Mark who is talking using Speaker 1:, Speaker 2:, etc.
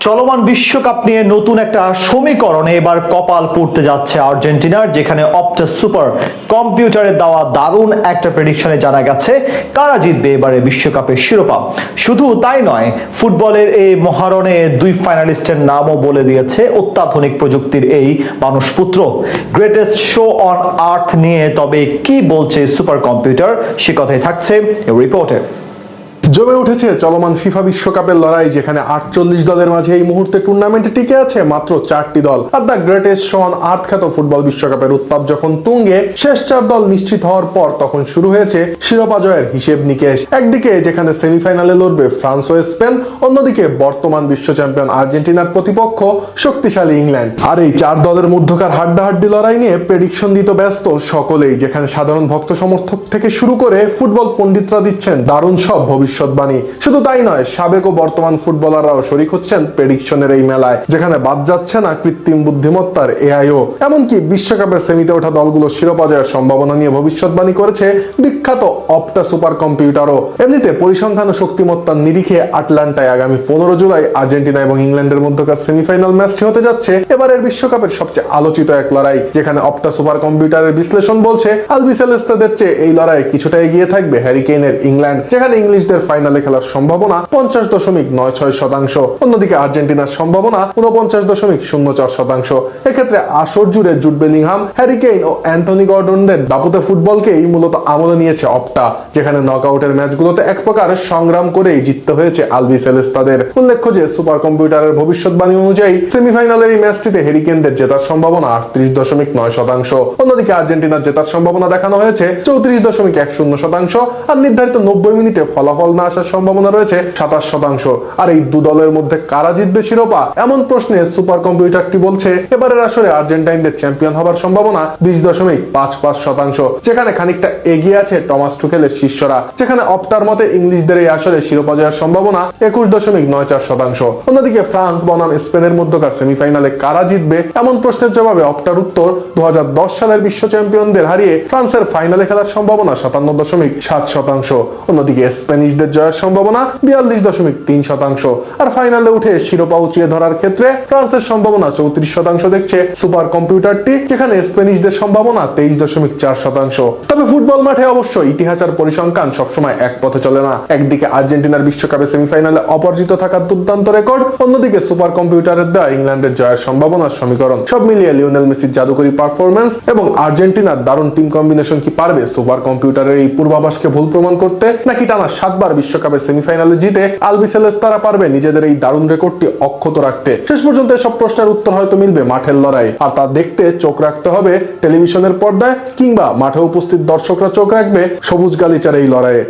Speaker 1: চলমান বিশ্বকাপ নিয়ে নতুন একটা সমীকরণে এবার কপাল পুড়তে যাচ্ছে আর্জেন্টিনার, যেখানে অপটা সুপার কম্পিউটারে দেওয়া দারুণ একটা প্রেডিকশনে জানা গেছে কারা জিতবে এবারে বিশ্বকাপের শিরোপা। শুধু তাই নয়, ফুটবলের এই মহারণে দুই ফাইনালিস্টের নামও বলে দিয়েছে অত্যাধুনিক প্রযুক্তির এই মানুষপুত্র। গ্রেটেস্ট শো অন আর্থ নিয়ে তবে কি বলছে সুপার কম্পিউটার, সে কথাই থাকছে রিপোর্টে।
Speaker 2: জমে উঠেছে চলমান ফিফা বিশ্বকাপের লড়াই, যেখানে 48 দলের মাঝে এই মুহূর্তে টুর্নামেন্টে টিকে আছে মাত্র 4টি দল। Are the greatest show on earth খ্যাত ফুটবল বিশ্বকাপের উত্তাপ যখন তুঙ্গে, শেষ 4 দল নিশ্চিত হওয়ার পর তখন শুরু হয়েছে শিরোপা জয়ের হিসেব নিকেশ। একদিকে যেখানে সেমিফাইনালে লড়বে ফ্রান্স ও স্পেন, অন্যদিকে বর্তমান বিশ্ব চ্যাম্পিয়ন আর্জেন্টিনার প্রতিপক্ষ শক্তিশালী ইংল্যান্ড। আর এই 4 দলের মধ্যকার হাড্ডাহাড্ডি লড়াই নিয়ে প্রেডিকশন দিতে ব্যস্ত সকলেই, যেখানে সাধারণ ভক্ত সমর্থক থেকে শুরু করে ফুটবল পণ্ডিতরা দিচ্ছেন দারুণ সব ভবিষ্যৎবাণী। শুধু তাই নয়, সাবেক ও বর্তমান ফুটবলাররাও শরিক হচ্ছেন প্রেডিকশনের এই মেলায়, যেখানে বাদ যাচ্ছে না কৃত্রিম বুদ্ধিমত্তার এআইও। এমনকি বিশ্বকাপের সেমিতে ওঠা দলগুলো শিরোপা জয়ের সম্ভাবনা নিয়ে ভবিষ্যৎবাণী করেছে বিখ্যাত অপটা সুপার কম্পিউটারও। এমনিতে পরিসংখ্যান ও শক্তিমত্তার নিরিখে আটলান্টায় আগামী 15 জুলাই আর্জেন্টিনা এবং ইংল্যান্ডের মধ্যকার সেমিফাইনাল ম্যাচটি হতে যাচ্ছে এবারের বিশ্বকাপের সবচেয়ে আলোচিত এক লড়াই, যেখানে অপটা সুপার কম্পিউটারের বিশ্লেষণ বলছে আলবিসেলেস্তাদের চেয়ে এই লড়াই কিছুটা এগিয়ে থাকবে হ্যারি কেইনের ইংল্যান্ড, যেখানে ইংলিশদের ফাইনালে খেলার সম্ভাবনা 50.96%। অন্যদিকে আর্জেন্টিনার সম্ভাবনা 49.04%। এক্ষেত্রে আসর জুড়ে জুড বেলিংহাম, হ্যারি কেইন ও অ্যান্টনি গর্ডনদের দাপুটে ফুটবলকেই মূলত আমলে নিয়েছে অপটা, যেখানে নকআউটের ম্যাচগুলোতে এক প্রকার সংগ্রাম করেই জিততে হয়েছে আলবিসেলেস্তাদের। উল্লেখ্য যে সুপার কম্পিউটারের ভবিষ্যৎবাণী অনুযায়ী সেমিফাইনালের এই ম্যাচটিতে হ্যারি কেইনদের জেতার সম্ভাবনা 38.9%। অন্যদিকে আর্জেন্টিনার জেতার সম্ভাবনা দেখানো হয়েছে 34.10%। আর নির্ধারিত 90 মিনিটে ফলাফল না আসার সম্ভাবনা রয়েছে 27%। আর এই দু দলের মধ্যে কারা জিতবে শিরোপা এমন প্রশ্নে সুপার কম্পিউটারটি বলছে এবারের আসরে আর্জেন্টাইনদের চ্যাম্পিয়ন হবার সম্ভাবনা 20.55%, যেখানে খানিকটা এগিয়ে আছে টমাস টুখেলের শিষ্যরা, যেখানে অপটার মতে ইংলিশদের এই আসরে শিরোপা জয়ের সম্ভাবনা 21.94%। অন্যদিকে ফ্রান্স বনাম স্পেনের মধ্যকার সেমিফাইনালে কারা জিতবে এমন প্রশ্নের জবাবে অপটার উত্তর 2010 সালের বিশ্ব চ্যাম্পিয়নদের হারিয়ে ফ্রান্সের ফাইনালে খেলার সম্ভাবনা 57.7%। অন্যদিকে স্প্যানিশদের জয়ের সম্ভাবনা 42.3%। আর ফাইনালে উঠে শিরোপা উঁচিয়ে ধরার ক্ষেত্রে ফ্রান্সের সম্ভাবনা 34% দেখছে সুপার কম্পিউটারটি, যেখানে স্প্যানিশদের সম্ভাবনা 23.4%। তবে ফুটবল মাঠে অবশ্য ইতিহাস আর পরিসংখ্যান সবসময় এক পথে চলে না। একদিকে আর্জেন্টিনার বিশ্বকাপে সেমিফাইনালে অপরাজিত থাকার দুর্দান্ত রেকর্ড, অন্যদিকে সুপার কম্পিউটারের দেওয়া ইংল্যান্ডের জয়ের সম্ভাবনার সমীকরণ। সব মিলিয়ে লিওনেল মেসির জাদুকরী পারফরম্যান্স এবং আর্জেন্টিনার দারুণ টিম কম্বিনেশন কি পারবে সুপার কম্পিউটারের এই পূর্বাভাসকে ভুল প্রমাণ করতে, নাকি টানা 7 বার বিশ্বকাপের সেমিফাইনালে জিতে আলবিসেলেস্তারা পারবে নিজেদের এই দারুণ রেকর্ডটি অক্ষত রাখতে? শেষ পর্যন্ত এসব প্রশ্নের উত্তর হয়তো মিলবে মাঠের লড়াই, আর তা দেখতে চোখ রাখতে হবে টেলিভিশনের পর্দায়, কিংবা মাঠে উপস্থিত দর্শকরা চোখ রাখবে সবুজ গালিচার এই লড়াইয়ে।